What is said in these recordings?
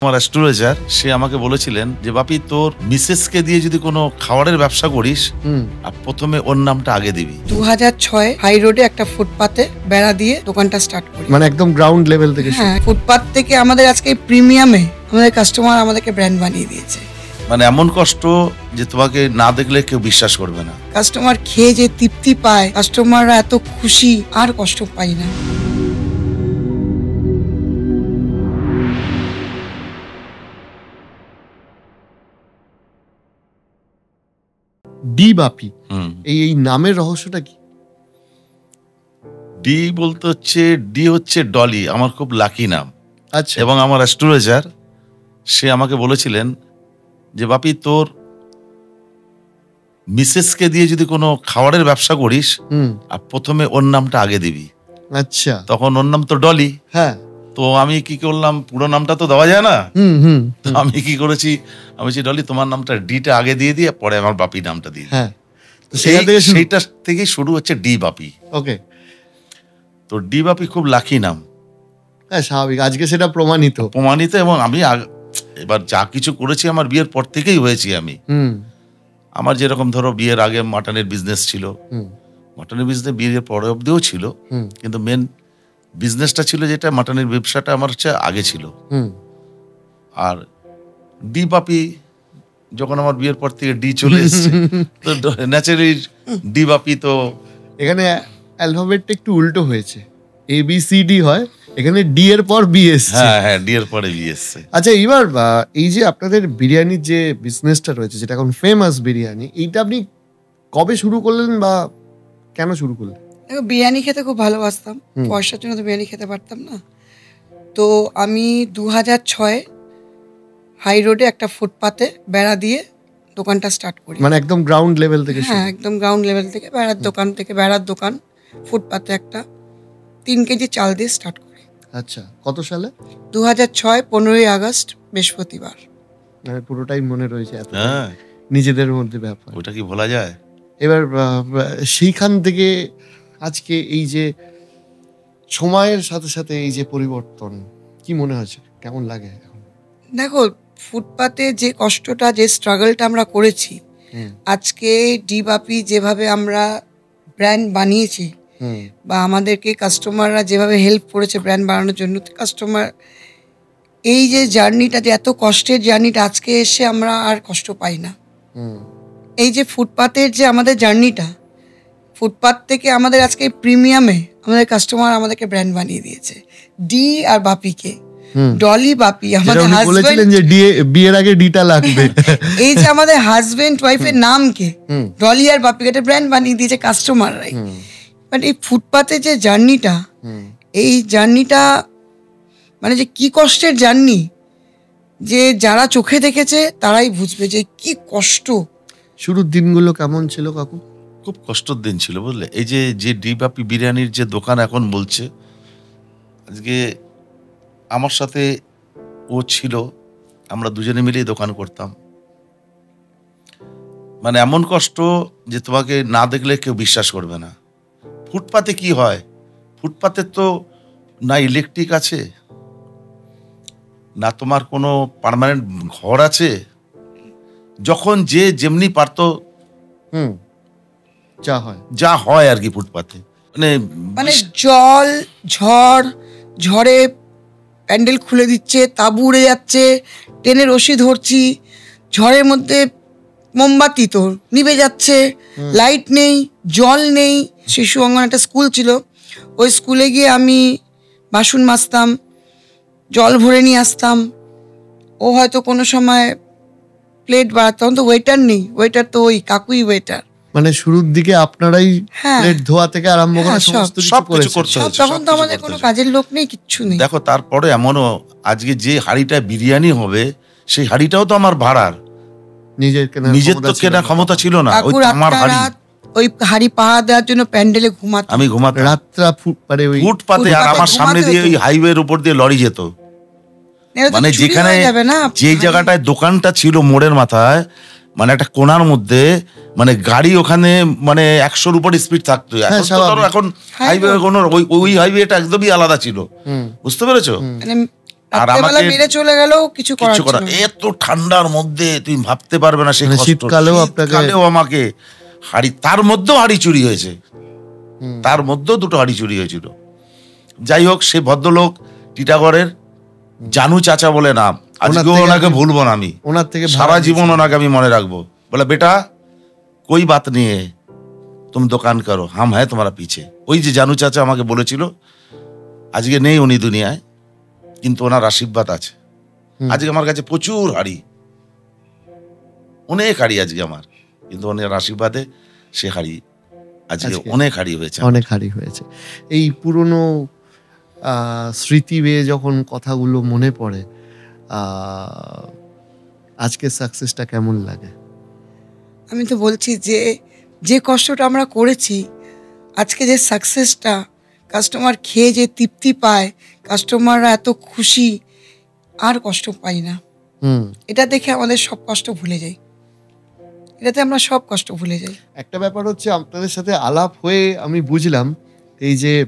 আমার অ্যাস্ট্রোলজার সে আমাকে বলেছিলেন যে বাপি তোর মিসেসকে দিয়ে যদি কোনো খাবারের ব্যবসা করিস আর প্রথমে ওর নামটা আগে দিবি। 2006 হাই রোডে একটা ফুটপাতে বেড়া দিয়ে দোকানটা স্টার্ট করি, মানে একদম গ্রাউন্ড লেভেল থেকে। হ্যাঁ, ফুটপাত থেকে আমাদের আজকে প্রিমিয়ামে আমাদের কাস্টমার আমাদেরকে ব্র্যান্ড বানিয়ে দিয়েছে। মানে এমন কষ্ট যে তোমাকে না দেখলে কেউ বিশ্বাস করবে না। কাস্টমার খেয়ে যে তৃপ্তি পায়, কাস্টমাররা এত খুশি, আর কষ্ট পাই না। ডি বাপি, এই নামের রহস্যটা কি? ডি বলতে হচ্ছে ডলি, আমার খুব লাকি নাম। আচ্ছা। এবং আমার অ্যাস্ট্রোলজার সে আমাকে বলেছিলেন যে বাপি তোর মিসেসকে দিয়ে যদি কোনো খাবারের ব্যবসা করিস আর প্রথমে ওর নামটা আগে দিবি। আচ্ছা। তখন ওর নাম তো ডলি। হ্যাঁ। তো আমি কি করলাম, পুরো নামটা তো দেওয়া যায় না। তো আমি কি করেছি, আমি বলছি ডলি তোমার নামটা ডিটা আগে দিয়ে দিয়ে পরে আমার বাপি নামটা দিয়ে। হ্যাঁ, সেইটা থেকে শুরু হচ্ছে ডি বাপি। ওকে। তো ডি বাপি খুব লাকি নাম। হ্যাঁ, স্বাভাবিক, আজকে সেটা প্রমাণিত। এবং আমি এবার যা কিছু করেছি আমার বিয়ের পর থেকেই হয়েছি আমি। আমার যেরকম ধরো বিয়ের আগে মাটনের বিজনেস ছিল, মাটনের বিজনেস বিয়ের পরে অব্দিও ছিল, কিন্তু মেন বিজনেসটা ছিল যেটা মাটনের ব্যবসাটা আমার হচ্ছে আগে ছিল। আর ডি বাপি যখন আমার বিয়ের পর থেকে ডি চলে এসছে তো ন্যাচারালি ডি বাপি। তো এখানে অ্যালফাবেটটা একটু উল্টো হয়েছে, ABCD হয়, এখানে ডি এর পর বি এসছে। হ্যাঁ, ডি এর পরে বি এসছে। আচ্ছা, এবার এই যে আপনাদের বিরিয়ানির যে বিজনেসটা রয়েছে, যেটা এখন ফেমাস বিরিয়ানি, এইটা আপনি কবে শুরু করলেন বা কেন শুরু করলেন? বিরিয়ানি খেতে খুব ভালোবাসতাম, পয়সার জন্য তো বিরিয়ানি খেতে পারতাম না। তো আমি 2006 হাই রোডে একটা ফুটপাতে বেড়া দিয়ে দোকানটা স্টার্ট করি। মানে একদম গ্রাউন্ড লেভেল থেকে? হ্যাঁ, একদম গ্রাউন্ড লেভেল থেকে বেড়ার দোকান ফুটপাতে একটা 3 কেজি চাল দিয়ে স্টার্ট করি। আচ্ছা, কত সালে? 2006 15ই আগস্ট, বৃহস্পতিবার। মানে পুরোটাই মনে রয়েছে, এত নিজেদের মধ্যে ব্যাপার, ওটা কি ভোলা যায়? এবার সেইখান থেকে আজকে এই যে সময়ের সাথে সাথে এই যে পরিবর্তন, কি মনে হচ্ছে, কেমন লাগে এখন? দেখো, ফুটপাতে যে কষ্টটা, যে স্ট্রাগলটা আমরা করেছি, আজকে ডি বাপি যেভাবে আমরা ব্র্যান্ড বানিয়েছি বা আমাদেরকে কাস্টমাররা যেভাবে হেল্প করেছে ব্র্যান্ড বানানোর জন্য, কাস্টমার এই যে জার্নিটা, যে এত কষ্টের জার্নিটা, আজকে এসে আমরা আর কষ্ট পাই না। এই যে ফুটপাতের যে আমাদের জার্নিটা, ফুটপাত থেকে আমাদের আজকে প্রিমিয়ামে আমাদের কাস্টমার আমাদেরকে ব্র্যান্ড বানিয়ে দিয়েছে। ডি আর বাপিকে, ডলি বাপি, আমাদের হাজবেন্ড, যে বিয়ের আগে ডিটা লাগবে, এই যে আমাদের হাজবেন্ড ওয়াইফের নামকে ডলি আর বাপিকে একটা ব্র্যান্ড বানিয়ে দিয়েছে কাস্টমাররাই। বাট এই ফুটপাতে যে জার্নিটা, এই জার্নিটা মানে যে কি কষ্টের জার্নি, যে যারা চোখে দেখেছে তারাই বুঝবে যে কি কষ্ট। শুরুর দিনগুলো কেমন ছিল কাকু? খুব কষ্টের দিন ছিল, বুঝলে। এই যে ডি বাপি বিরিয়ানির যে দোকান এখন বলছে, আজকে আমার সাথে ও ছিল, আমরা দুজনে মিলেই দোকান করতাম। মানে এমন কষ্ট যে তোমাকে না দেখলে কেউ বিশ্বাস করবে না। ফুটপাতে কি হয়, ফুটপাতে তো না ইলেকট্রিক আছে, না তোমার কোনো পার্মানেন্ট ঘর আছে। যখন যে যেমনি পারতো যা হয় আর কি ফুটপাতে, মানে জল, ঝড়ে প্যান্ডেল খুলে দিচ্ছে, তাঁবু উড়ে যাচ্ছে, ট্রেনের রশি ধরছি, ঝড়ের মধ্যে মোমবাতি তো নিভে যাচ্ছে, লাইট নেই, জল নেই। শিশু অঙ্গন একটা স্কুল ছিল, ওই স্কুলে গিয়ে আমি বাসন মাজতাম, জল ভরে নিয়ে আসতাম। ও হয়তো কোনো সময় প্লেট বাড়াতো, তখন তো ওয়েটার নেই, ওয়েটার তো ওই কাকুই ওয়েটার। মানে শুরুর দিকে আপনারাই প্লেট ধোয়া থেকে আরম্ভ করে সব কিছু করতে হচ্ছে। তখন তো আমাদের কোনো কাজের লোক নেই, কিচ্ছু নেই। দেখো, তারপরে এমনও আজকে যে হাঁড়িটা বিরিয়ানি হবে, সেই হাঁড়িটাও তো আমার ভাড়ার, নিজের তো কেনা ক্ষমতা ছিল না। আমার হাঁড়ি, ওই হাঁড়ি পাহাড় দেওয়ার জন্য প্যান্ডেলে আমি ঘুমাতাম রাতটা ফুটপাতে, আর আমার সামনে দিয়ে ওই হাইওয়ের উপর দিয়ে লরি যেত। মানে যেখানে যে জায়গাটায় দোকানটা ছিল মোড়ের মাথায়, মানে একটা কোনার মধ্যে, মানে গাড়ি ওখানে মানে 100-র উপর স্পিড থাকতো। এখন হাইওয়ে ওই হাইওয়েটা একদমই আলাদা ছিল, বুঝতে পেরেছো? আর রাত্রেবেলা আমাকে মেরে চলে গেলেও কিছু করার কিছু করা, ছিল না। এত ঠান্ডার মধ্যে তুমি ভাবতে পারবে না সেই মানে কষ্ট। শীতকালেও আপনাকে- শীতকালেও আমাকে হাড়ি, তার মধ্যেও হাড়ি চুরি হয়েছে, তার মধ্যেও 2টো হাড়ি চুরি হয়েছিল। যাই হোক, সে ভদ্রলোক টিটাগড়ের জানু চাচা বলে নাম, আজকেও থেকে ওনাকে আপনি- ভুলবো না আমি, ওনার থেকে সারা ভাড়া জীবন ওনাকে আমি মনে রাখবো। বলে বেটা कोई बात नहीं है, तुम दुकान करो, हम है तुम्हारा पीछे। ওই যে জানু চাচা আমাকে বলেছিল, আজকে নেই উনি দুনিয়ায়, কিন্তু ওনার আশীর্বাদ আছে। আজকে আমার কাছে প্রচুর হাড়ি, অনেক হাড়ি আজকে আমার, কিন্তু ওনার আশীর্বাদে সে হাড়ি আজকে অনেক হাড়ি হয়েছে। অনেক হারি হয়েছে। এই পুরনো স্মৃতি বেয়ে যখন কথাগুলো মনে পড়ে, আজকের সাকসেসটা কেমন লাগে? আমি তো বলছি যে যে কষ্টটা আমরা করেছি, আজকে যে সাকসেসটা, কাস্টমার খেয়ে যে তৃপ্তি পায়, কাস্টমাররা এত খুশি, আর কষ্ট পাই না। এটা দেখে আমাদের সব কষ্ট ভুলে যাই, এটাতে আমরা সব কষ্ট ভুলে যাই। একটা ব্যাপার হচ্ছে, আপনাদের সাথে আলাপ হয়ে আমি বুঝলাম এই যে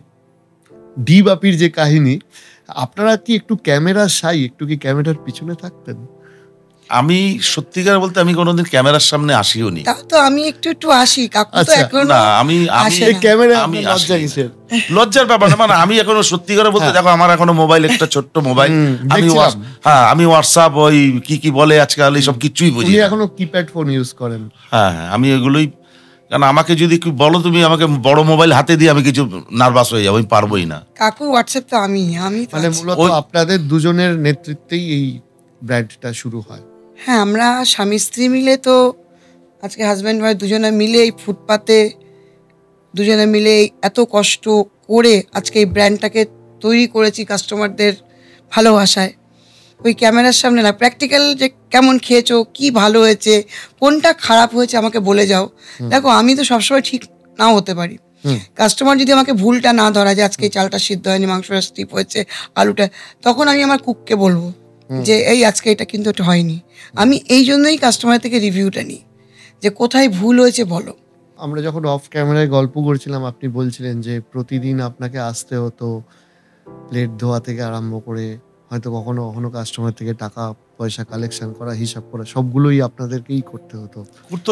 ডি বাপির যে কাহিনী, আপনারা কি একটু ক্যামেরা শাই, একটু কি ক্যামেরার পিছনে থাকতেন? আমি সত্যিকার বলতে আমি কোনোদিন ক্যামেরার সামনে আসিও নি। তাও তো আমি একটু আসি, কাকু তো আচ্ছা, এখনো না আমি আসে এই না। ক্যামেরা আমি আপনার লজ্জা আসি। কিসের? লজ্জার ব্যাপার না, মানে আমি এখনো সত্যি করে বলতে, দেখো আমার এখনো মোবাইল, একটা ছোট্ট মোবাইল, আমি দেখছিলাম। হ্যাঁ আমি হোয়াটসঅ্যাপ, ওই কি বলে আজকাল এইসব কিচ্ছুই বুঝি উনি না। এখনো কিপ্যাড ফোন ইউজ করেন? হ্যাঁ আমি এগুলোই, কারণ আমাকে যদি বলো তুমি আমাকে বড় মোবাইল হাতে দিয়ে, আমি কিছু নার্ভাস হয়ে যাবো, আমি পারবোই না। কাকুর হোয়াটসঅ্যাপ তো আমি তো মানে আছি। মূলত ওই- আপনাদের দুজনের নেতৃত্বেই এই ব্র্যান্ডটা শুরু হয়। হ্যাঁ, আমরা স্বামী স্ত্রী মিলে তো আজকে হাজব্যান্ড ওয়াইফ দুজনে মিলে এই ফুটপাতে দুজনে মিলে এত কষ্ট করে আজকে এই ব্র্যান্ডটাকে তৈরি করেছি কাস্টমারদের ভালোবাসায়। ওই ক্যামেরার সামনে না, প্র্যাকটিক্যাল যে কেমন খেয়েছো, কি ভালো হয়েছে, কোনটা খারাপ হয়েছে আমাকে বলে যাও। দেখো আমি তো সবসময় ঠিক নাও হতে পারি, কাস্টমার যদি আমাকে ভুলটা না ধরা যে আজকে এই চালটা সিদ্ধ হয়নি, মাংসটা স্টিপ হয়েছে, আলুটা, তখন আমি আমার কুককে বলবো যে এই আজকে এটা কিন্তু এটা হয়নি। আমি এই জন্যই কাস্টমার থেকে রিভিউটা নিই যে কোথায় ভুল হয়েছে বলো। আমরা যখন অফ ক্যামেরায় গল্প করছিলাম, আপনি বলছিলেন যে প্রতিদিন আপনাকে আসতে হতো, প্লেট ধোয়া থেকে আরম্ভ করে হয়তো কখনো কখনো কাস্টমার থেকে টাকা পয়সা কালেকশন করা, হিসাব করা, সবগুলোই আপনাদেরকেই করতে হতো।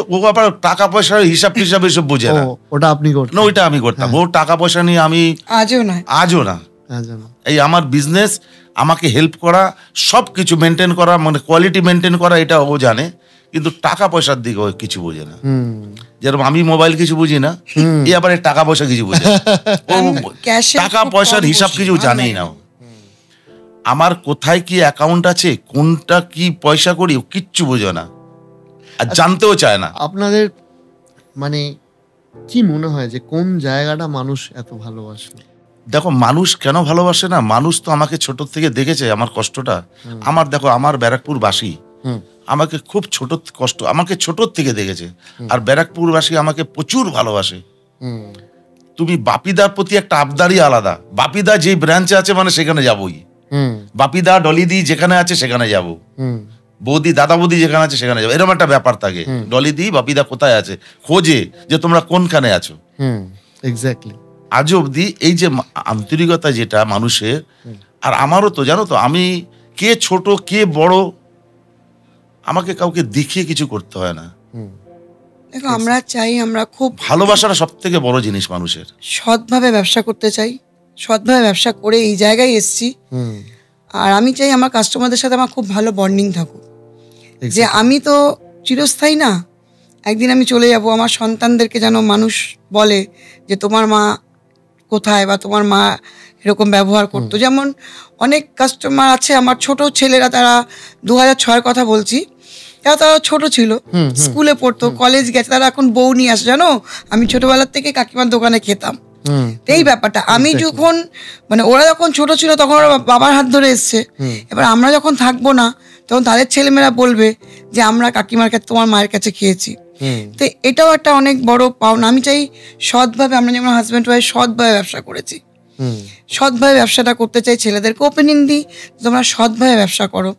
ও আবার টাকা পয়সার হিসাব টিসাব এসব বোঝে না। ওটা আপনি করতেন? না, ওইটা আমি করতাম। ও টাকা পয়সা নিয়ে আমি আজও নয়, আজও না। জানো, এই আমার বিজনেস, আমাকে হেল্প করা, সব কিছু মেনটেন করা, মানে কোয়ালিটি মেনটেন করা, এটা ও জানে, কিন্তু টাকা পয়সার দিকে ও কিছু বোঝে না। যেরকম আমি মোবাইল কিছু বুঝি না, এ আবার এই টাকা পয়সা কিছু বুঝে না। ও ক্যাশের টাকা খুব পয়সার কম হিসাব বসি, কিছু ভালো জানেই লাগে না ও। আমার কোথায় কি অ্যাকাউন্ট আছে, কোনটা কি পয়সা করি, ও কিচ্ছু বোঝে না, আর জানতেও চায় না। আপনাদের মানে কি মনে হয় যে কোন জায়গাটা মানুষ এত ভালোবাসে? দেখো মানুষ কেন ভালোবাসে না, মানুষ তো আমাকে ছোট থেকে দেখেছে আমার কষ্টটা। আমার দেখো, আমার ব্যারাকপুর বাসী আমাকে খুব ছোট কষ্ট, আমাকে ছোট থেকে দেখেছে, আর ব্যারাকপুর বাসী আমাকে প্রচুর ভালোবাসে। তুমি বাপিদার প্রতি একটা আবদারই আলাদা। বাপিদা যে ব্রাঞ্চে আছে মানে সেখানে যাবোই, বাপিদা ডলিদি যেখানে আছে সেখানে যাব, বৌদি দাদা বৌদি যেখানে আছে সেখানে যাবো, এরকম একটা ব্যাপার থাকে। ডলিদি বাপিদা কোথায় আছে খোঁজে, যে তোমরা কোনখানে আছো। এক্স্যাক্টলি। আজ অবধি এই যে আন্তরিকতা যেটা মানুষের, আর আমারও তো জানো তো, আমি কে ছোট কে বড়, আমাকে কাউকে দেখিয়ে কিছু করতে হয় না। দেখো আমরা চাই, আমরা খুব ভালোবাসাটা সব থেকে বড় জিনিস মানুষের। সৎভাবে ব্যবসা করতে চাই, সৎভাবে ব্যবসা করে এই জায়গায় এসছি। আর আমি চাই আমার কাস্টমারদের সাথে আমার খুব ভালো বন্ডিং থাকুক, যে আমি তো চিরস্থায়ী না, একদিন আমি চলে যাব। আমার সন্তানদেরকে যেন মানুষ বলে যে তোমার মা কোথায়, বা তোমার মা এরকম ব্যবহার করতো। যেমন অনেক কাস্টমার আছে আমার ছোট ছেলেরা, তারা 2006 কথা বলছি, তারা ছোট ছিল, স্কুলে পড়তো, কলেজ গেছে, তারা এখন বউ নিয়ে আসে। জানো আমি ছোটবেলার থেকে কাকিমার দোকানে খেতাম। এই ব্যাপারটা আমি যখন, মানে ওরা যখন ছোট ছিল তখন ওরা বাবার হাত ধরে এসছে, এবার আমরা যখন থাকবো না তখন তাদের ছেলেমেয়েরা বলবে যে আমরা কাকিমার কাছে, তোমার মায়ের কাছে খেয়েছি। তো এটাও একটা অনেক বড় পাওনা। আমি চাই সৎভাবে, আমরা যেমন হাজব্যান্ড ওয়াইফ সৎভাবে ব্যবসা করেছি, সৎভাবে ব্যবসাটা করতে চাই। ছেলেদেরকে ওপেনিং দিই, তোমরা সৎভাবে ব্যবসা করো।